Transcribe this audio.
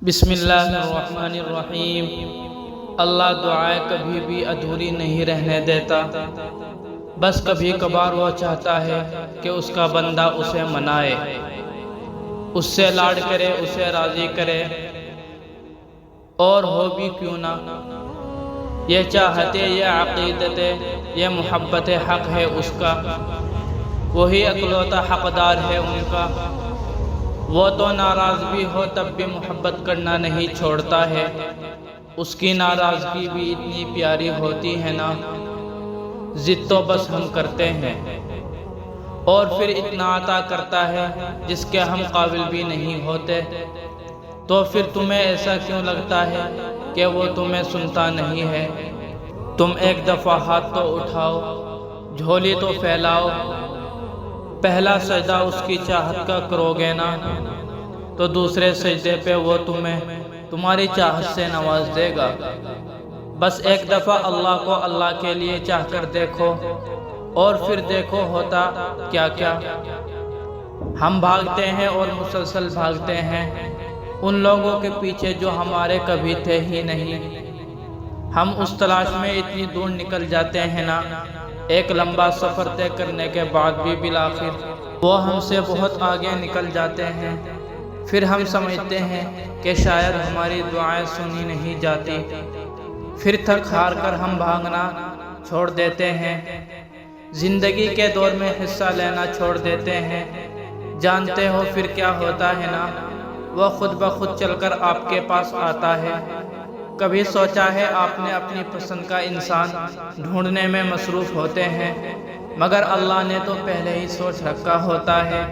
بسم اللہ الرحمن الرحیم۔ اللہ دعائیں کبھی بھی ادھوری نہیں رہنے دیتا، بس کبھی کبھار وہ چاہتا ہے کہ اس کا بندہ اسے منائے، اس سے لاڈ کرے، اسے راضی کرے، اور ہو بھی کیوں نہ۔ یہ چاہتے، یہ عقیدت، یہ محبت حق ہے اس کا، وہی اکلوتا حقدار ہے ان کا۔ وہ تو ناراض بھی ہو تب بھی محبت کرنا نہیں چھوڑتا ہے، اس کی ناراضگی بھی اتنی پیاری ہوتی ہے نا۔ ضد تو بس ہم کرتے ہیں، اور پھر اتنا عطا کرتا ہے جس کے ہم قابل بھی نہیں ہوتے۔ تو پھر تمہیں ایسا کیوں لگتا ہے کہ وہ تمہیں سنتا نہیں ہے؟ تم ایک دفعہ ہاتھ تو اٹھاؤ، جھولی تو پھیلاؤ، پہلا سجدہ اس کی چاہت کا کرو گے نا، تو دوسرے سجدے پہ وہ تمہیں تمہاری چاہت سے نواز دے گا۔ بس ایک دفعہ اللہ کو اللہ کے لیے چاہ کر دیکھو، اور پھر دیکھو ہوتا کیا کیا۔ ہم بھاگتے ہیں اور مسلسل بھاگتے ہیں ان لوگوں کے پیچھے جو ہمارے کبھی تھے ہی نہیں۔ ہم اس تلاش میں اتنی دور نکل جاتے ہیں نا، ایک لمبا سفر طے کرنے کے بعد بھی بالآخر وہ ہم سے بہت آگے نکل جاتے ہیں۔ پھر ہم سمجھتے ہیں کہ شاید ہماری دعائیں سنی نہیں جاتی، پھر تھک ہار کر ہم بھاگنا چھوڑ دیتے ہیں، زندگی کے دور میں حصہ لینا چھوڑ دیتے ہیں۔ جانتے ہو پھر کیا ہوتا ہے نا، وہ خود بخود چل کر آپ کے پاس آتا ہے۔ کبھی سوچا ہے آپ نے اپنی پسند کا انسان ڈھونڈنے میں مصروف ہوتے ہیں، مگر اللہ نے تو پہلے ہی سوچ رکھا ہوتا ہے۔